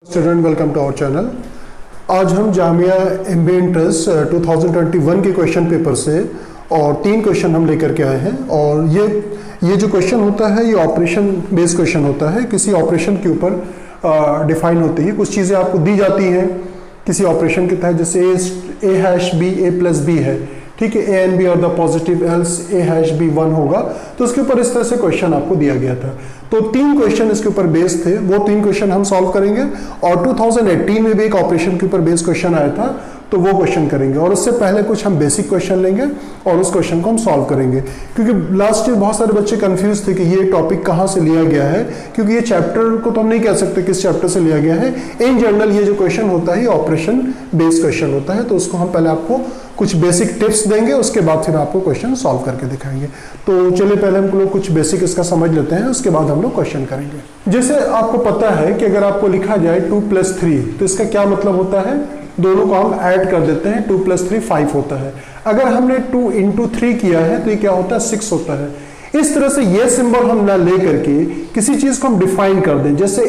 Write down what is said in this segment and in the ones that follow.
Student welcome to our channel. आज हम Jamia MBA entrance 2021 के क्वेश्चन पेपर से और 3 क्वेश्चन हम लेकर के आए हैं। और ये जो क्वेश्चन होता है ये ऑपरेशन बेस्ड क्वेश्चन होता है, किसी ऑपरेशन के ऊपर डिफाइन होती है। कुछ चीज़ें आपको दी जाती हैं किसी ऑपरेशन के तहत, जैसे A#B A+B है, ठीक है, A एंड B और द पॉजिटिव एल्स A#B 1 होगा, तो उसके ऊपर इस तरह से क्वेश्चन आपको दिया गया था। तो 3 क्वेश्चन इसके ऊपर बेस्ड थे, वो 3 क्वेश्चन हम सॉल्व करेंगे। और 2018 में भी एक ऑपरेशन के ऊपर बेस्ड क्वेश्चन आया था, तो वो क्वेश्चन करेंगे। और उससे पहले कुछ हम बेसिक क्वेश्चन लेंगे और उस क्वेश्चन को हम सॉल्व करेंगे, क्योंकि लास्ट ईयर बहुत सारे बच्चे कंफ्यूज थे कि ये टॉपिक कहाँ से लिया गया है, क्योंकि ये चैप्टर को तो हम नहीं कह सकते किस चैप्टर से लिया गया है। इन जनरल ये जो क्वेश्चन होता है ऑपरेशन बेस्ड क्वेश्चन होता है, तो उसको हम पहले आपको कुछ बेसिक टिप्स देंगे, उसके बाद फिर आपको क्वेश्चन सॉल्व करके दिखाएंगे। तो चलिए पहले हम लोग कुछ बेसिक इसका समझ लेते हैं, उसके बाद हम लोग क्वेश्चन करेंगे। जैसे आपको पता है कि अगर आपको लिखा जाए 2 + 3, तो इसका क्या मतलब होता है, दोनों को हम ऐड कर देते हैं, 2 + 3 5 होता है। अगर हमने 2 × 3 किया है तो ये क्या होता है, 6 होता है। इस तरह से ये सिंबल हम ना ले करके किसी चीज को हम डिफाइन कर दें, जैसे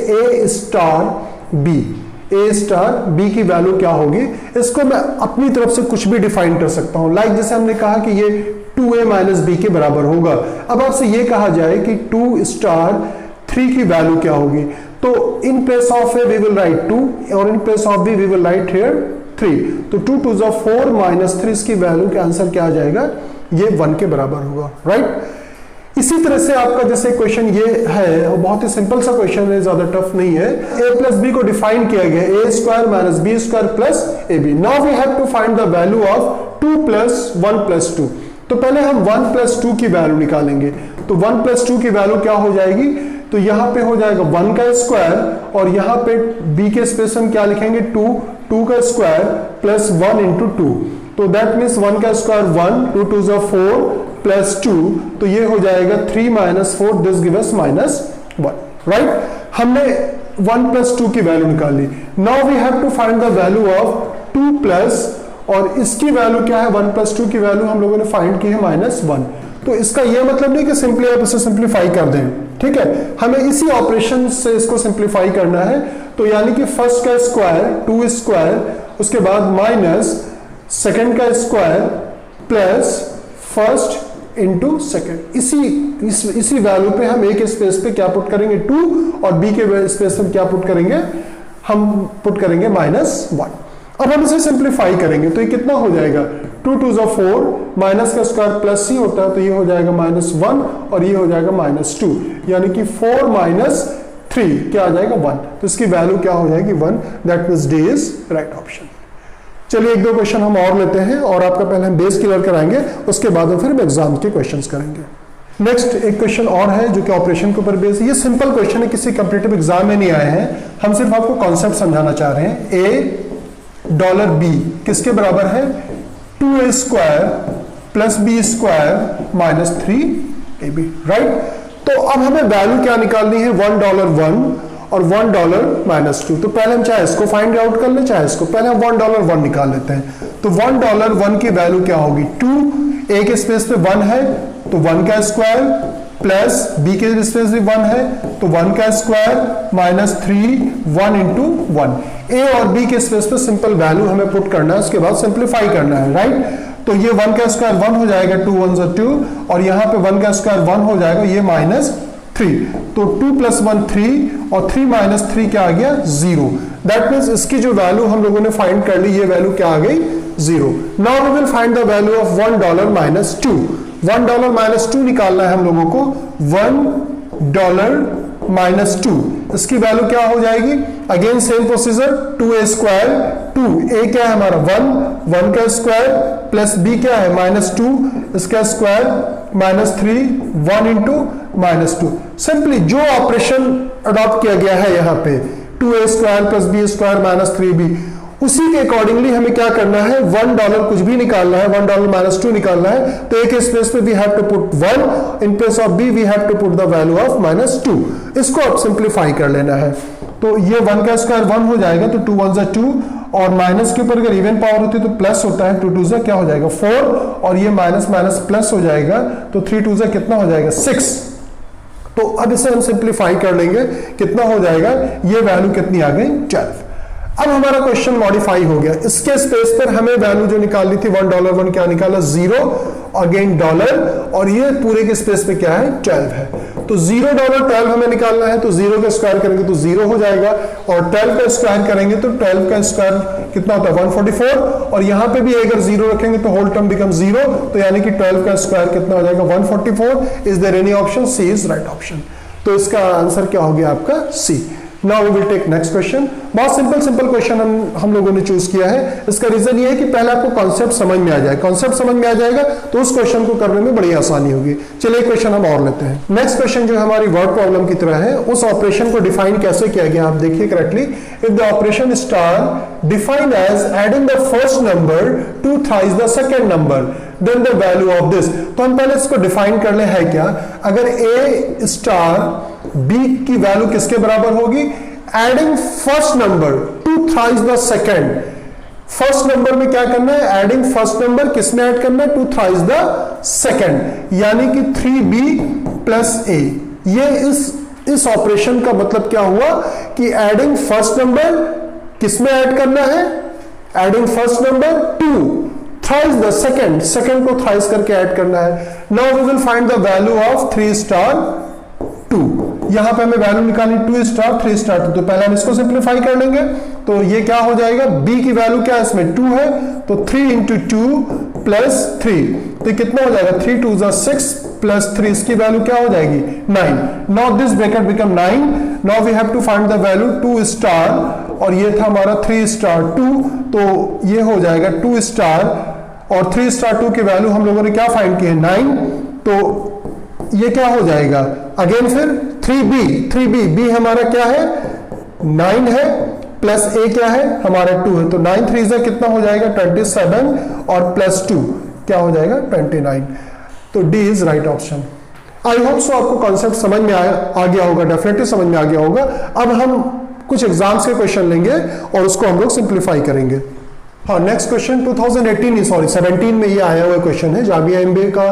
A*B की वैल्यू क्या होगी, इसको मैं अपनी तरफ से कुछ भी डिफाइन कर सकता हूं। लाइक जैसे हमने कहा कि ये 2A - B के बराबर होगा। अब आपसे ये कहा जाए कि 2*3 की वैल्यू क्या होगी, तो in place of A we will write 2 और in place of B we will write here 3। तो 2 × 2 = 4 - 3 इसकी वैल्यू का आंसर क्या आ जाएगा, ये 1 के बराबर होगा, राइट। इसी तरह से आपका जैसे क्वेश्चन ये है, और बहुत ही सिंपल सा क्वेश्चन है, ज्यादा टफ नहीं है। A+B को डिफाइन किया गया है A² - B² + AB। Now we have to find the value of 2 + 1 + 2। तो पहले हम 1 + 2 की वैल्यू निकालेंगे। तो 1 + 2 की वैल्यू क्या हो जाएगी, तो यहां पे हो जाएगा 1 का स्क्वायर, और यहां पे B के स्पेस हम क्या लिखेंगे, 2 का स्क्वायर प्लस 1 × 2। तो दैट मीन्स 1 का स्क्वायर 1, 2 × 2 = 4 प्लस 2, तो ये हो जाएगा 3 - 4, दिस गिव अस -1, राइट। हमने 1 + 2 की वैल्यू निकाली। Now we have to find the value of 2 plus, और इसकी वैल्यू क्या है, 1 + 2 की वैल्यू हम लोगों ने फाइंड की है -1। तो इसका यह मतलब नहीं कि सिंपली आप इसे सिंप्लीफाई कर दें, ठीक है, हमें इसी ऑपरेशन से इसको सिंप्लीफाई करना है। तो यानी कि फर्स्ट का स्क्वायर 2², उसके बाद माइनस सेकंड का square plus first into second. इसी वैल्यू पे हम A के स्पेस पे क्या पुट करेंगे, 2, और B के स्पेस पे क्या पुट करेंगे, हम पुट करेंगे -1। अब हम इसे सिंप्लीफाई करेंगे तो ये कितना हो जाएगा, 2 × 2 = 4, माइनस का स्क्वायर प्लस C होता है, तो ये हो जाएगा -1 और ये हो जाएगा -2, यानी कि 4 - 3 क्या आ जाएगा, 1। तो इसकी वैल्यू क्या हो जाएगी, 1। That means D is right option. चलिए 1-2 क्वेश्चन हम और लेते हैं, और आपका पहले हम बेस क्लियर कराएंगे, उसके बाद फिर हम एग्जाम के क्वेश्चंस करेंगे। नेक्स्ट एक क्वेश्चन और है जो कि ऑपरेशन के ऊपर बेस है। ये सिंपल क्वेश्चन है, किसी कॉम्पिटिटिव एग्जाम में नहीं आए हैं, हम सिर्फ आपको कॉन्सेप्ट समझाना चाह रहे हैं। $B किसके बराबर है, 2A² + B² - 3AB, राइट। तो अब हमें वैल्यू क्या निकालनी है, $1 और $1 - 2। तो पहले हम चाहे इसको फाइंड आउट कर लें, चाहे इसको, पहले हम $1 निकाल लेते हैं। तो $1 की वैल्यू क्या होगी, 2, A के स्पेस पे 1 है तो 1 का स्क्वायर, प्लस B के स्पेस पे 1 है तो 1 का स्क्वायर -3, 1 × 1। A और B के स्पेस पे सिंपल वैल्यू हमें पुट करना है, उसके बाद सिंप्लीफाई करना है, राइट। तो ये 1 का स्क्वायर 1 हो जाएगा, 2 × 1 = 2, और यहां पे 1 का स्क्वायर 1 हो जाएगा, ये -3। तो 2 + 1 3, और 3 - 3 क्या आ गया, 0। दैट मींस इसकी जो वैल्यू हम लोगों ने फाइंड कर ली, ये वैल्यू क्या आ गई, 0। Now we will find the value of $1 - 2। $1 - 2 निकालना है हम लोगों को। $1 - 2 इसकी वैल्यू क्या हो जाएगी, again same procedure, 2A², 2A क्या है हमारा 1 का स्क्वायर, प्लस B क्या है -2, इसका स्क्वायर -3, 1 × -2। जो ऑपरेशन अडॉप्ट किया गया है यहाँ पे, 2A² + B² - 3B, उसी के अकॉर्डिंगली हमें क्या करना है, $1 कुछ भी निकालना है, $1 - 2 निकालना है। तो A के स्पेस पे we have to put 1, in place of B we have to put the value of -2। इसको अब सिंप्लीफाई कर लेना है। तो ये 1 का स्क्वायर 1 हो जाएगा, तो 2 × 1 = 2, और माइनस के ऊपर अगर इवन पावर होती है तो प्लस होता है, 2 × 2 क्या हो जाएगा 4, और ये माइनस माइनस प्लस हो जाएगा, तो 3 × 2 कितना हो जाएगा 6। तो अब इसे हम सिंप्लीफाई कर लेंगे, कितना हो जाएगा, ये वैल्यू कितनी आ गई 12। अब हमारा क्वेश्चन मॉडिफाई हो गया, इसके स्पेस पर हमें वैल्यू जो निकालनी थी $1 क्या निकाला 0 अगेन डॉलर, और ये पूरे के स्पेस पे क्या है 12 है। तो $0 हमें निकालना है, तो 0 का स्क्वायर करेंगे तो 0 हो जाएगा, और 12 का स्क्वायर करेंगे तो 12 का स्क्वायर कितना होता है 144, और यहां पे भी अगर 0 रखेंगे तो होल टर्म बिकम 0, तो यानी कि 12 का स्क्वायर कितना हो जाएगा 144। Is there any option? C is right option. तो इसका आंसर क्या हो गया आपका C. Now we will take next question. बहुत सिंपल क्वेश्चन हम लोगों ने चूज किया है। इसका रीजन ये है कि पहले आपको कॉन्सेप्ट समझ में आ जाए, कॉन्सेप्ट समझ में आ जाएगा तो उस क्वेश्चन को करने में बड़ी आसानी होगी। चलिए क्वेश्चन हम और लेते हैं। नेक्स्ट क्वेश्चन जो हमारी वर्ड प्रॉब्लम की तरह है, उस ऑपरेशन को डिफाइन कैसे किया गया आप देखिए correctly. If the operation star defined as adding the first number to thrice the second number, then the value of this. तो हम पहले इसको डिफाइन कर ले है क्या, अगर ए स्टार बी की वैल्यू किसके बराबर होगी, adding first number to thrice the second. First number में क्या करना है, एडिंग फर्स्ट नंबर किसमें ऐड करना है, टू थ्राइस द सेकंड, यानी कि 3b प्लस a। ये इस ऑपरेशन का मतलब क्या हुआ कि एडिंग फर्स्ट नंबर किसमें ऐड करना है, adding first number to thrice the second, second को थ्राइस करके ऐड करना है। Now we will find the value of 3 star 2। यहां पे हमें वैल्यू निकालनी 2 स्टार 3 स्टार 2, तो पहले हम इसको सिंप्लीफाई कर लेंगे। तो ये क्या हो जाएगा, b की वैल्यू क्या है इसमें 2 है, तो 3 इंटू 2 प्लस 3, तो कितना हो जाएगा 3 2 जा 6 प्लस 3, इसकी वैल्यू क्या हो जाएगी 9। Now this bracket become 9। Now we have to find the value 2 star, और ये था हमारा 3 स्टार 2, तो ये हो जाएगा 2 स्टार और 3 स्टार 2 की वैल्यू हम लोगों ने क्या फाइंड की है 9, तो ये क्या हो जाएगा अगेन फिर 3b b हमारा क्या है 9 है, प्लस a क्या है हमारा 2 है, तो 9 3 से कितना हो जाएगा 27 और प्लस 2 क्या हो जाएगा 29। तो D is right option. I hope so आपको कॉन्सेप्ट समझ में आ गया होगा, डेफिनेटली समझ में आ गया होगा। अब हम कुछ एग्जाम्स के क्वेश्चन लेंगे और उसको हम लोग सिंप्लीफाई करेंगे। हाँ, नेक्स्ट क्वेश्चन 17 में ये आया हुआ क्वेश्चन है। जामिया एमबीए का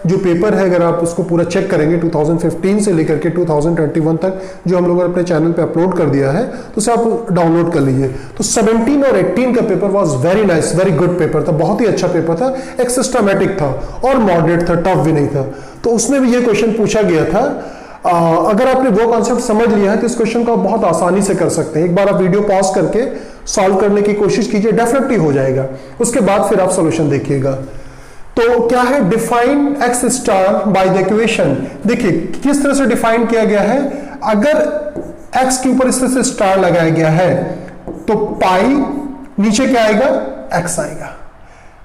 जो पेपर है, अगर आप उसको पूरा चेक करेंगे 2015 से लेकर के 2021 तक जो हम लोगों ने अपने चैनल पे अपलोड कर दिया है, तो उसे आप डाउनलोड कर लीजिए। तो 17 और 18 का paper was very nice, very good paper था, बहुत ही अच्छा पेपर था, एक सिस्टमैटिक था और मॉडरेट था, टफ भी नहीं था। तो उसमें भी ये क्वेश्चन पूछा गया था। अगर आपने वो कॉन्सेप्ट समझ लिया है तो इस क्वेश्चन को आप बहुत आसानी से कर सकते हैं। एक बार आप वीडियो पॉज करके सॉल्व करने की कोशिश कीजिए, डेफिनेटली हो जाएगा। उसके बाद फिर आप सॉल्यूशन देखिएगा। तो क्या है, define x star by the equation. देखिए किस तरह से डिफाइन किया गया है, अगर एक्स के ऊपर इस तरह से स्टार लगाया गया है तो पाई नीचे क्या आएगा एक्स आएगा,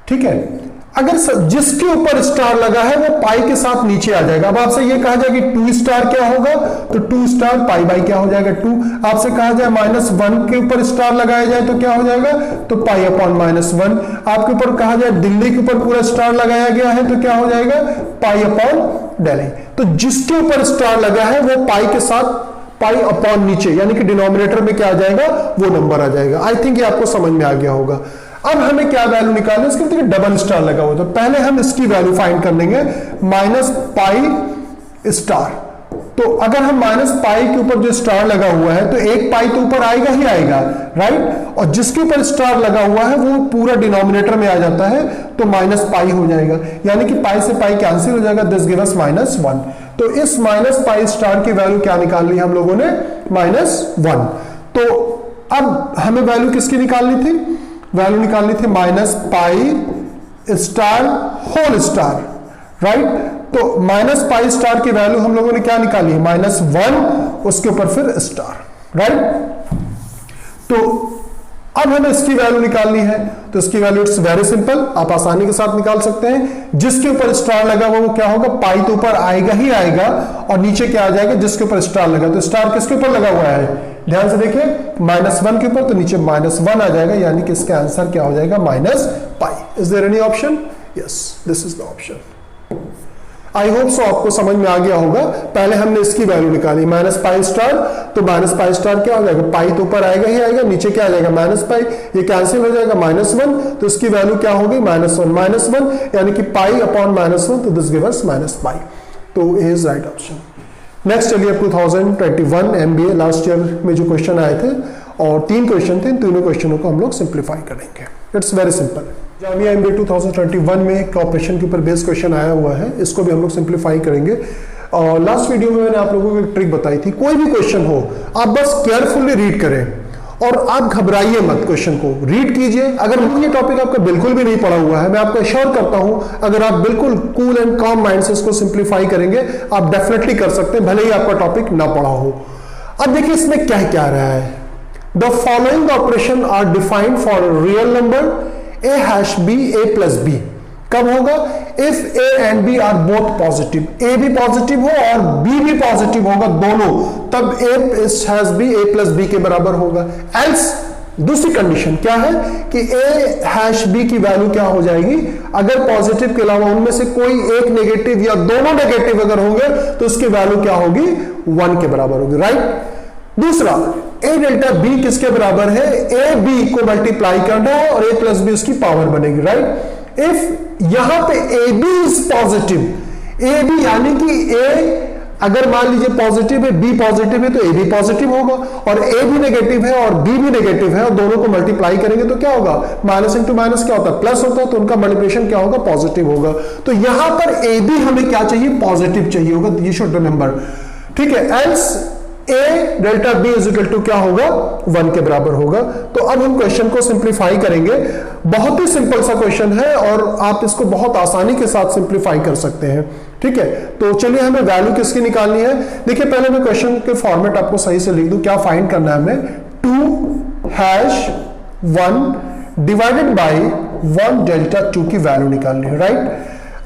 ठीक है। अगर जिसके ऊपर स्टार लगा है वो पाई के साथ नीचे आ जाएगा। अब आपसे ये कहा जाए कि 2 स्टार क्या होगा, तो 2 स्टार पाई बाई क्या हो जाएगा 2। आपसे कहा जाए -1 के ऊपर स्टार लगाया जाए तो क्या हो जाएगा, तो पाई अपॉन -1। आपके ऊपर कहा जाए दिल्ली के ऊपर पूरा स्टार लगाया गया है तो क्या हो जाएगा, पाई अपॉन दिल्ली। तो जिसके ऊपर स्टार लगा है वो पाई के साथ पाई अपॉन नीचे, यानी कि डिनोमिनेटर में क्या आ जाएगा, वो नंबर आ जाएगा। आई थिंक ये आपको समझ में आ गया होगा। अब हमें क्या वैल्यू निकालना है, इसके डबल स्टार लगा हुआ, तो पहले हम इसकी वैल्यू फाइंड कर लेंगे -पाई स्टार। तो अगर हम -पाई के ऊपर जो स्टार लगा हुआ है तो एक पाई तो ऊपर आएगा ही आएगा, राइट। और जिसके ऊपर स्टार लगा हुआ है वो पूरा डिनोमिनेटर में आ जाता है, तो -पाई हो जाएगा, यानी कि पाई से पाई कैंसिल हो जाएगा, दिस गिव अस -1। तो इस -पाई स्टार की वैल्यू क्या निकाल ली हम लोगों ने, -1। तो अब हमें वैल्यू किसकी निकालनी थी, वैल्यू निकालनी थी -pi star whole star, right. तो -पाई स्टार की वैल्यू हम लोगों ने क्या निकाली, -1, उसके ऊपर फिर स्टार, राइट। तो अब हमें इसकी वैल्यू निकालनी है, तो इसकी वैल्यू इट्स वेरी सिंपल, आप आसानी के साथ निकाल सकते हैं। जिसके ऊपर स्टार लगा वो क्या होगा, पाई तो ऊपर आएगा ही आएगा, और नीचे क्या आ जाएगा, जिसके ऊपर स्टार लगा। तो स्टार किसके ऊपर लगा हुआ है, ध्यान से देखिए -1 के ऊपर, तो नीचे -1 आ जाएगा, यानी कि इसका आंसर क्या हो जाएगा, -pi. Is there any option, yes this is the option. I hope so आपको समझ में आ गया होगा। पहले हमने इसकी वैल्यू निकाली -पाई स्टार, तो -पाई स्टार क्या हो जाएगा, पाई तो ऊपर आएगा ही आएगा, नीचे क्या आ जाएगा -पाई, ये कैंसिल हो जाएगा -1, तो इसकी वैल्यू क्या होगी -1, यानी कि पाई अपॉन -1, तो दिस गिव अस -पाई। तो ए इज राइट ऑप्शन। नेक्स्ट चलिए 2021 MBA लास्ट ईयर में जो क्वेश्चन आए थे और 3 क्वेश्चन थे, इन तीनों क्वेश्चनों को हम लोग सिंप्लीफाई करेंगे। It's very simple. Jamia MBA 2021 में एक ऑपरेशन के ऊपर बेस्ड क्वेश्चन आया हुआ है, इसको भी हम लोग सिंप्लीफाई करेंगे। और लास्ट वीडियो में मैंने आप लोगों को एक ट्रिक बताई थी, कोई भी क्वेश्चन हो आप बस केयरफुली रीड करें और आप घबराइए मत, क्वेश्चन को रीड कीजिए। अगर ये टॉपिक आपका बिल्कुल भी नहीं पढ़ा हुआ है, मैं आपको एश्योर करता हूं अगर आप बिल्कुल कूल एंड काम माइंड से इसको सिंप्लीफाई करेंगे आप डेफिनेटली कर सकते हैं, भले ही आपका टॉपिक ना पढ़ा हो। अब देखिए इसमें क्या क्या रहा है। The following operation are defined for real number a hash b a plus b। कब होगा? If a and b are both positive, a भी पॉजिटिव हो और b भी पॉजिटिव होगा दोनों, तब a hash b a plus b के बराबर होगा। एल्स दूसरी कंडीशन क्या है कि a हैश b की वैल्यू क्या हो जाएगी, अगर पॉजिटिव के अलावा उनमें से कोई एक नेगेटिव या दोनों नेगेटिव अगर होंगे तो उसकी वैल्यू क्या होगी, 1 के बराबर होगी, राइट। दूसरा a डेल्टा b किसके बराबर है, a b को मल्टीप्लाई करना है और a प्लस b उसकी पावर बनेगी, राइट। इफ यहां पे A B is positive, A B यानी कि ए अगर मान लीजिए पॉजिटिव है, बी पॉजिटिव है, तो ए भी पॉजिटिव होगा, और ए भी नेगेटिव है और बी भी नेगेटिव है, और दोनों को मल्टीप्लाई करेंगे तो क्या होगा, माइनस इंटू माइनस क्या होता है, प्लस होता है, तो उनका मल्टीप्लिकेशन क्या होगा, पॉजिटिव होगा। तो यहां पर ए बी हमें क्या चाहिए, पॉजिटिव चाहिए होगा, ये शुड रिमेंबर, ठीक है। Else A delta B is equal to क्या होगा, 1 के बराबर होगा। तो अब हम क्वेश्चन को सिंप्लीफाई करेंगे। बहुत ही सिंपल सा क्वेश्चन है और आप इसको बहुत आसानी के साथ सिंप्लीफाई कर सकते हैं, ठीक है। तो चलिए हमें वैल्यू किसकी निकालनी है। देखिए पहले मैं क्वेश्चन के फॉर्मेट आपको सही से लिख दूं, क्या फाइंड करना है हमें, 2 हैश 1 डिवाइडेड बाई 1 डेल्टा 2 की वैल्यू निकालनी है, राइट।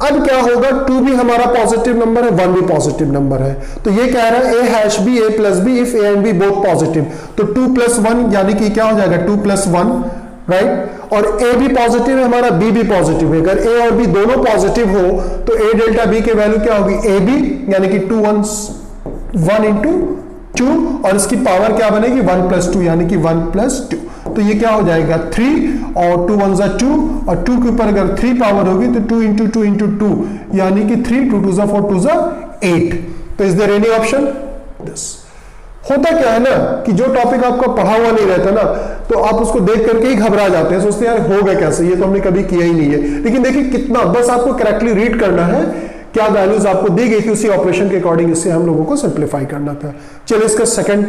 अब क्या होगा, 2 भी हमारा पॉजिटिव नंबर है, 1 भी पॉजिटिव नंबर है, तो ये कह रहा है a hash b a plus b if a and b both positive, तो 2 प्लस 1 यानी कि क्या हो जाएगा, 2 प्लस 1, राइट। और a भी पॉजिटिव है हमारा, b भी पॉजिटिव है, अगर a और b दोनों पॉजिटिव हो तो a डेल्टा b की वैल्यू क्या होगी, a b यानी कि 2 1 1 इंटू 2 और इसकी पावर क्या बनेगी, 1 प्लस 2 यानी कि 1 प्लस 2, तो ये क्या हो जाएगा 3 और 2 1 2 और 2 के ऊपर अगर 3 पावर होगी तो 2 इंटू 2 इंटू 2 यानी कि 3 2 2 4 2 8। तो is there any option? This होता क्या है ना कि जो टॉपिक आपका पढ़ा हुआ नहीं रहता ना तो आप उसको देख करके ही घबरा जाते हैं, सोचते हैं यार होगा कैसे, ये तो हमने कभी किया ही नहीं है। लेकिन देखिए कितना, बस आपको करेक्टली रीड करना है, क्या वैल्यूज आपको दी गई थी उसी ऑपरेशन के अकॉर्डिंग इससे हम लोगों को सिंप्लीफाई करना था। चलिए इसका सेकंड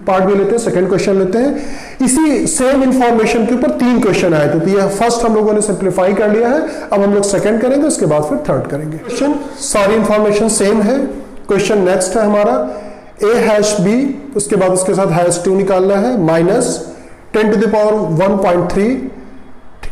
पार्ट भी लेते हैं, सेकंड क्वेश्चन लेते हैं। इसी सेम इंफॉर्मेशन के ऊपर 3 क्वेश्चन आए थे, तो ये फर्स्ट हम लोगों ने सिंप्लीफाई कर लिया है, अब हम लोग सेकंड करेंगे, उसके बाद फिर थर्ड करेंगे। क्वेश्चन सारी इंफॉर्मेशन सेम है। क्वेश्चन नेक्स्ट है हमारा a हैश b, उसके बाद उसके साथ हैश 2 निकालना है, minus 10 to the power 1.3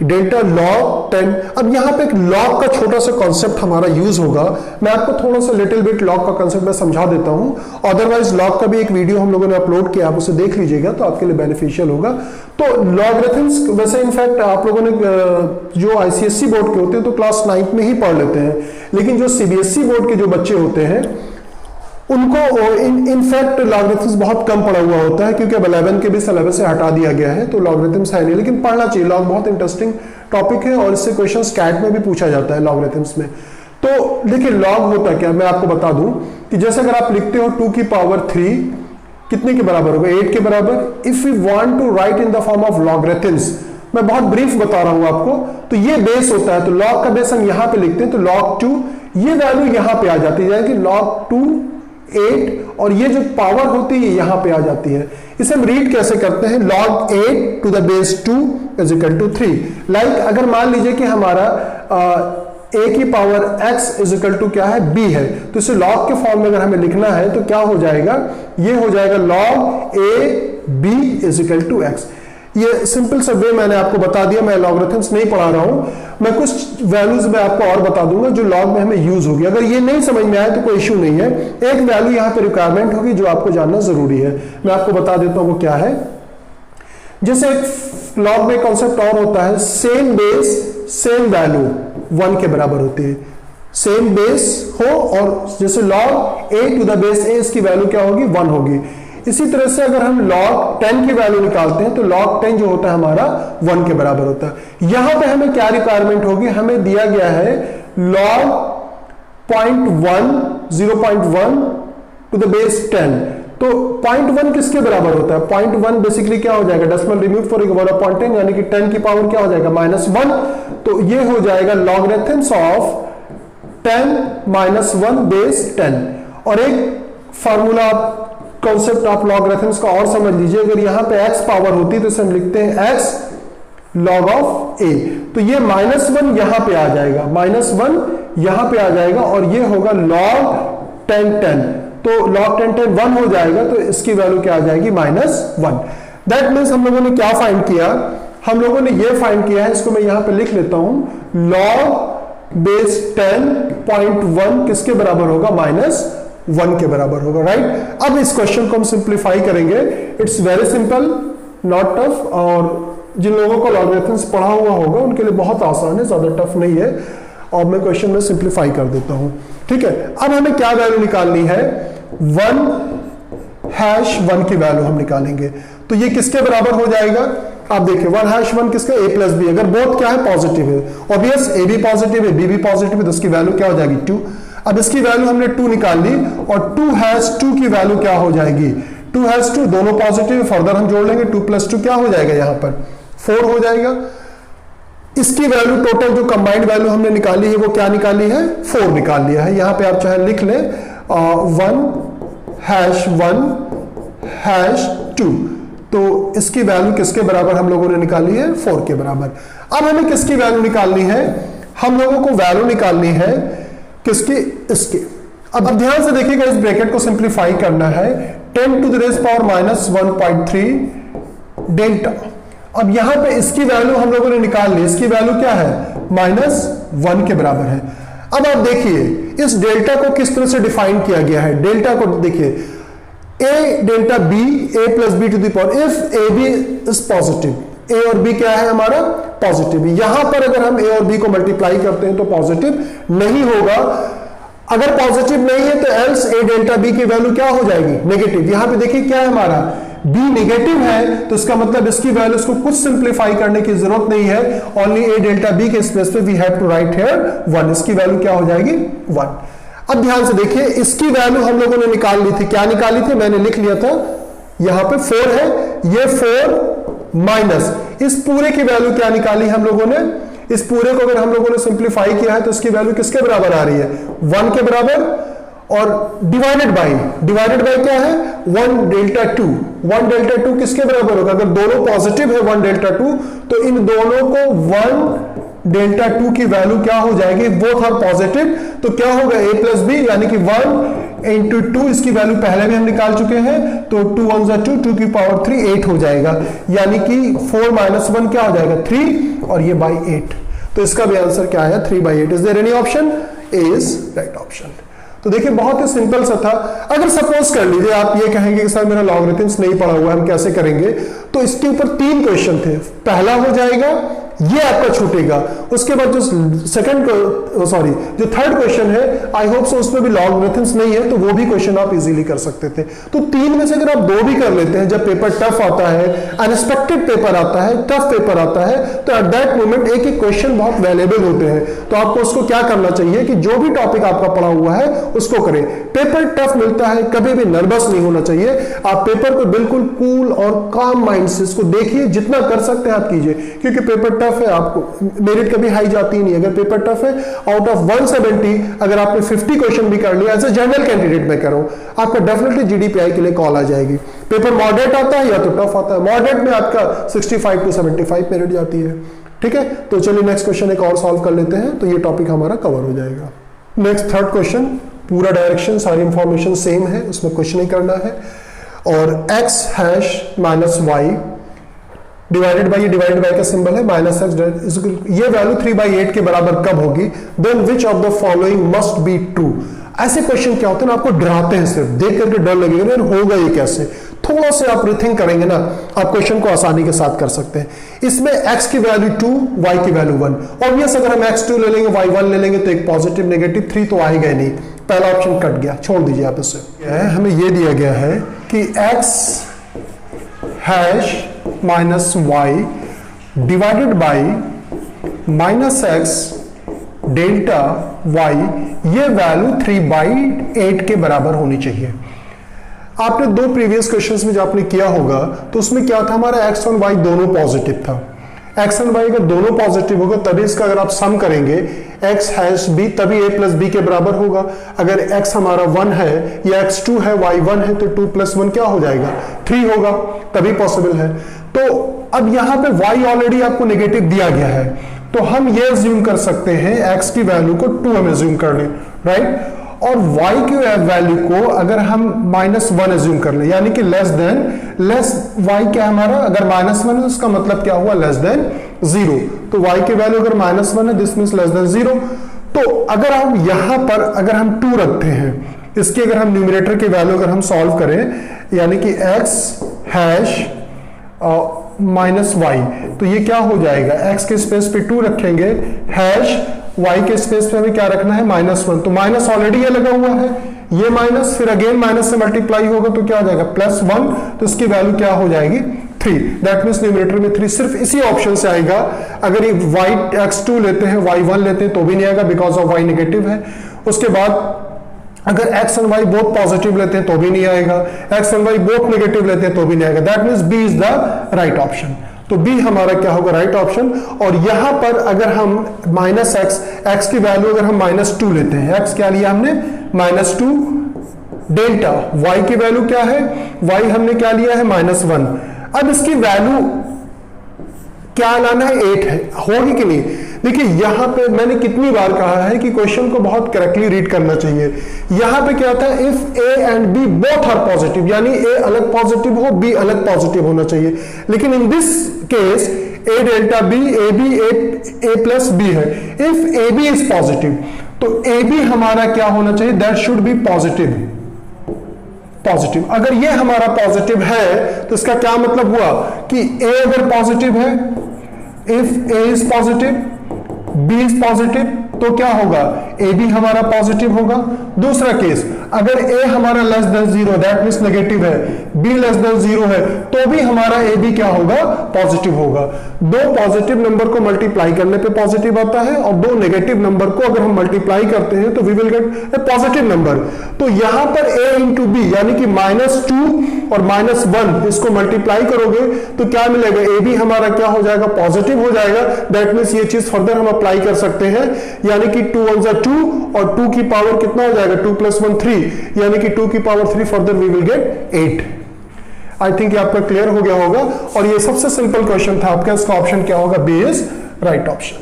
delta log 10। अब यहां पे एक लॉग का छोटा सा कॉन्सेप्ट हमारा यूज होगा, मैं आपको थोड़ा सा लिटिल बिट लॉग का कॉन्सेप्ट मैं समझा देता हूं, अदरवाइज लॉग का भी एक वीडियो हम लोगों ने अपलोड किया, आप उसे देख लीजिएगा तो आपके लिए बेनिफिशियल होगा। तो लॉगरिथम्स वैसे इनफैक्ट आप लोगों ने जो आईसीएसई बोर्ड के होते हैं तो क्लास 9 में ही पढ़ लेते हैं, लेकिन जो सीबीएसई बोर्ड के जो बच्चे होते हैं उनको इनफैक्ट लॉगरिथम्स बहुत कम पढ़ा हुआ होता है, क्योंकि अब 11 के भी सिलेबस से हटा दिया गया है, तो लॉगरिथम्स है नहीं, लेकिन पढ़ना चाहिए। लॉग बहुत इंटरेस्टिंग टॉपिक है और इससे क्वेश्चन कैट में भी पूछा जाता है लॉगरिथम्स में। तो देखिए लॉग होता क्या, मैं आपको बता दूं कि जैसे अगर आप लिखते हो 2 की पावर 3 कितने के बराबर होगा, 8 के बराबर। If you want to write in the form of logarithms, मैं बहुत ब्रीफ बता रहा हूं आपको, तो ये बेस होता है, तो लॉग का बेस हम यहां पे लिखते हैं, तो log 2 ये वैल्यू यहां पे आ जाती है, यानी कि log 2 8 और ये जो पावर होती है यहां पे आ जाती है। इसे हम रीड कैसे करते हैं, log 8 to the base 2 is equal to 3। Like अगर मान लीजिए कि हमारा a की power x is equal to क्या है, b है, तो इसे log के फॉर्म में अगर हमें लिखना है तो क्या हो जाएगा, ये हो जाएगा log a b is equal to x। ये सिंपल सा वे मैंने आपको बता दिया, मैं लॉगरिथम्स नहीं पढ़ा रहा हूं, मैं कुछ वैल्यूज में आपको और बता दूंगा जो लॉग में हमें यूज होगी। अगर ये नहीं समझ में आए तो कोई इश्यू नहीं है, एक वैल्यू यहां पे रिक्वायरमेंट होगी जो आपको जानना जरूरी है, मैं आपको बता देता हूं वो क्या है। जैसे एक लॉग में कॉन्सेप्ट और होता है, सेम बेस सेम वैल्यू 1 के बराबर होती है, सेम बेस हो और जैसे log a to the base a इसकी वैल्यू क्या होगी, 1 होगी। इसी तरह से अगर हम log 10 की वैल्यू निकालते हैं तो log 10 जो होता है हमारा 1 के बराबर होता है। यहां पे हमें क्या रिक्वायरमेंट होगी, हमें दिया गया है log 0.1 टू द बेस 10। तो 0.1 किसके बराबर होता है? 0.1 बेसिकली क्या हो जाएगा? Decimal remove for equal of 0.10 यानी कि 10 की पावर क्या हो जाएगा? -1। तो ये हो जाएगा लॉगरिथम्स ऑफ 10 -1 बेस 10। और एक फार्मूला कॉन्सेप्ट ऑफ लॉगरिथम्स का और समझ लीजिए, अगर यहां पे x पावर होती तो इसे हम लिखते हैं x log ऑफ a। तो ये -1 यहां पे आ जाएगा, -1 यहां पे आ जाएगा और ये होगा log 10 तो log 10 1 हो जाएगा, तो इसकी वैल्यू क्या आ जाएगी? -1। दैट मीन्स हम लोगों ने क्या फाइंड किया? हम लोगों ने ये फाइंड किया है, इसको मैं यहां पे लिख लेता हूं, log बेस 10.1 किसके बराबर होगा? -1 के बराबर होगा, राइट। अब इस क्वेश्चन को हम सिंप्लीफाई करेंगे। It's very simple, not tough, और जिन लोगों को लॉगरिथम्स पढ़ा हुआ होगा उनके लिए बहुत आसान है, ज्यादा टफ नहीं है। और मैं क्वेश्चन में सिंप्लीफाई कर देता हूं, ठीक है। अब हमें क्या वैल्यू निकालनी है? 1 की वैल्यू हम निकालेंगे। तो ये किसके बराबर हो जाएगा? आप देखिए 1 किसका? a plus B. अगर बोथ क्या है? पॉजिटिव है, ऑब्वियस a भी पॉजिटिव है, b भी पॉजिटिव है, तो इसकी वैल्यू क्या हो जाएगी? 2। अब इसकी वैल्यू हमने 2 निकाल ली और 2 की वैल्यू क्या हो जाएगी? 2 दोनों पॉजिटिव, फर्दर हम जोड़ लेंगे 2 + 2 क्या हो जाएगा? यहां पर 4 हो जाएगा। इसकी वैल्यू टोटल जो कंबाइंड वैल्यू हमने निकाली है वो क्या निकाली है? 4 निकाल लिया है। यहां पे आप चाहे लिख लें 1 #2। तो इसकी वैल्यू किसके बराबर हम लोगों ने निकाली है? 4 के बराबर। अब हमें किसकी वैल्यू निकालनी है? हम लोगों को वैल्यू निकालनी है किसकी? इसके। अब ध्यान से देखिएगा, इस ब्रैकेट को सिंप्लीफाई करना है। 10 to the raised power -1.3 delta. अब यहां पे इसकी वैल्यू हम लोगों ने निकाल ली, इसकी वैल्यू क्या है? -1 के बराबर है। अब आप देखिए इस डेल्टा को किस तरह से डिफाइन किया गया है। डेल्टा को देखिए, a delta b, a + b to the power, if ab is positive, a और b क्या है हमारा? पॉजिटिव। यहां पर अगर हम a और b को मल्टीप्लाई करते हैं तो पॉजिटिव नहीं होगा। अगर पॉजिटिव नहीं है तो एल्स a डेल्टा b की वैल्यू क्या हो जाएगी? नेगेटिव। यहां पे देखिए क्या है हमारा? b नेगेटिव है, तो इसका मतलब इसकी वैल्यूज को कुछ सिंप्लीफाई करने की जरूरत नहीं है। ओनली a डेल्टा b के स्पेस पे we have to write here 1। इसकी वैल्यू क्या हो जाएगी? 1। अब ध्यान से देखिए, इसकी वैल्यू हम लोगों ने निकाल ली थी। क्या निकाली थी? मैंने लिख लिया था यहां पे 4 है, ये 4 माइनस इस पूरे की वैल्यू क्या निकाली हम लोगों ने? इस पूरे को अगर हम लोगों ने सिंप्लीफाई किया है तो इसकी वैल्यू किसके बराबर आ रही है? 1 के बराबर। और डिवाइडेड बाय क्या है? 1 डेल्टा 2। 1 डेल्टा 2 किसके बराबर होगा? अगर दोनों पॉजिटिव है 1 डेल्टा 2, तो इन दोनों को 1 डेल्टा 2 की वैल्यू क्या हो जाएगी? बोथ आर पॉजिटिव, तो क्या होगा? a + b यानी कि 1 × 2, इसकी वैल्यू पहले भी हम निकाल चुके हैं, तो 2 × 1 = 2, 2 की पावर 3 8 हो जाएगा। यानी कि 4 - 1 क्या हो जाएगा? 3, और ये by 8। तो इसका भी आंसर क्या आया? 3/8। Is there any option? A is right option. तो देखिए बहुत ही सिंपल सा था। अगर सपोज कर लीजिए आप ये कहेंगे कि सर मेरा लॉगरिथम्स नहीं पढ़ा हुआ है, हम कैसे करेंगे? तो इसके ऊपर 3 क्वेश्चन थे। पहला हो जाएगा ये आपका छूटेगा, उसके बाद जो जो थर्ड क्वेश्चन है, आई होप सो उसमें भी लॉगरिथम्स नहीं है, तो वो भी क्वेश्चन आप इजीली कर सकते थे। तो 3 में से अगर आप 2 भी कर लेते हैं, जब पेपर टफ आता है, अनएक्सपेक्टेड पेपर आता है, टफ पेपर आता है, तो एट दैट मोमेंट एक एक क्वेश्चन बहुत वैल्यूएबल होते हैं। तो आपको उसको क्या करना चाहिए कि जो भी टॉपिक आपका पढ़ा हुआ है उसको करें। पेपर टफ मिलता है, कभी भी नर्वस नहीं होना चाहिए। आप पेपर को बिल्कुल कूल और काम माइंड से इसको देखिए, जितना कर सकते हैं आप कीजिए, क्योंकि पेपर टफ है, आपको मेरिट कभी हाई जाती नहीं। अगर पेपर टफ है, आउट ऑफ 170 अगर आपने 50 क्वेश्चन भी कर लिया, एज ए जनरल कैंडिडेट मैं करूं, आपका डेफिनेटली जीडीपीआई के लिए कॉल आ जाएगी। पेपर मॉडरेट आता है या तो टफ आता है। मॉडरेट में आपका 65 to 75 मेरिट जाती है। ठीक है, तो चलिए नेक्स्ट क्वेश्चन एक और सॉल्व कर लेते हैं, तो ये टॉपिक हमारा कवर हो जाएगा। नेक्स्ट थर्ड क्वेश्चन, पूरा डायरेक्शन सारी इंफॉर्मेशन सेम है, उसमें कुछ नहीं करना है। और x - y डिवाइडेड बाय का सिंबल है -x, ये वैल्यू 3/8 के बराबर कब होगी? Then which of the following must be true. ऐसे क्वेश्चन क्या होते हैं ना, आपको डराते हैं, सिर्फ देख करके डर लगेगा ना, होगा ये कैसे। थोड़ा से आप रिथिंक करेंगे ना, आप क्वेश्चन को आसानी के साथ कर सकते हैं। इसमें x की वैल्यू 2, y की वैल्यू 1। ऑब्वियस अगर हम x2 ले लेंगे, y1 ले लेंगे, तो एक पॉजिटिव नेगेटिव 3 तो आएगा ही नहीं। पहला ऑप्शन कट गया, छोड़ दीजिए आप इससे। हमें ये दिया गया है कि x -y divided by -x delta y, ये वैल्यू 3/8 के बराबर होनी चाहिए। आपने दो प्रीवियस क्वेश्चंस में जो आपने किया होगा तो उसमें क्या था, हमारा x और y दोनों पॉजिटिव था। x और y अगर दोनों पॉजिटिव होगा तभी इसका अगर आप सम करेंगे x हैश b तभी a प्लस b के बराबर होगा। अगर x हमारा 1 है या x2 है y 1 है तो 2 प्लस 1 क्या हो जाएगा 3 होगा, तभी पॉसिबल है। तो अब यहां पे y ऑलरेडी आपको नेगेटिव दिया गया है तो हम ये अज्यूम कर सकते हैं x की वैल्यू को 2 हम अज्यूम कर लें, राइट। और y की वैल्यू को अगर हम -1 अज्यूम कर लें यानी कि लेस y क्या हमारा, अगर -1 है तो उसका मतलब क्या हुआ लेस देन 0। तो y की वैल्यू अगर -1 है दिस मींस लेस देन 0। तो अगर हम यहां पर अगर हम 2 रखते हैं, इसकी अगर हम न्यूमरेटर की वैल्यू अगर हम सॉल्व करें यानी कि x हैश -y तो ये क्या हो जाएगा, x के स्पेस पे 2 रखेंगे, हैश y के स्पेस पे हमें क्या रखना है -1। तो माइनस ऑलरेडी ये लगा हुआ है, ये माइनस फिर अगेन माइनस से मल्टीप्लाई होगा तो क्या हो जाएगा +1, तो इसकी वैल्यू क्या हो जाएगी 3। दैट मींस न्यूमरेटर में 3 सिर्फ इसी ऑप्शन से आएगा। अगर ये y x2 लेते हैं y 1 लेते हैं तो भी नहीं आएगा बिकॉज ऑफ y नेगेटिव है। उसके बाद अगर x and y both positive लेते हैं तो भी नहीं आएगा, x and y both negative लेते हैं तो भी नहीं आएगा। That means b is the right option. तो b हमारा क्या होगा राइट ऑप्शन। और यहां पर अगर हम x की वैल्यू अगर हम -2 लेते हैं, x क्या लिया हमने -2 डेल्टा, y की वैल्यू क्या है, y हमने क्या लिया है -1। अब इसकी वैल्यू क्या लाना है 8 है, होगी कि नहीं। देखिए यहां पे मैंने कितनी बार कहा है कि क्वेश्चन को बहुत करेक्टली रीड करना चाहिए। यहां पे क्या होता है, if A and B both are positive यानी ए अलग पॉजिटिव हो बी अलग पॉजिटिव होना चाहिए, लेकिन in this case A delta B A B A plus B है। If A B is positive तो ए बी हमारा क्या होना चाहिए, दैट शुड बी पॉजिटिव। अगर ये हमारा पॉजिटिव है तो इसका क्या मतलब हुआ कि ए अगर पॉजिटिव है, if A is positive B is positive तो क्या होगा ए बी हमारा पॉजिटिव होगा। दूसरा केस अगर ए हमारा less than 0 that means negative है, बी लेस देन 0 है तो भी हमारा ए बी क्या होगा पॉजिटिव होगा। दो पॉजिटिव नंबर को मल्टीप्लाई करने पे पॉजिटिव आता है और दो नेगेटिव नंबर को अगर हम मल्टीप्लाई करते हैं तो we will get a positive number. तो यहां पर a इंटू बी यानी कि -2 और -1 इसको मल्टीप्लाई करोगे तो क्या मिलेगा, ए बी हमारा क्या हो जाएगा पॉजिटिव हो जाएगा। दैट मींस ये चीज फर्दर हम अप्लाई कर सकते हैं यानी कि 2 1 2 और 2 की पावर कितना हो जाएगा 2 + 1 3 यानी कि 2 की power 3 further we will get 8। I think ये आपका क्लियर हो गया होगा और ये सबसे सिंपल क्वेश्चन था आपका। इसका ऑप्शन क्या होगा, B is right option.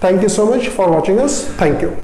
Thank you so much for watching us, thank you.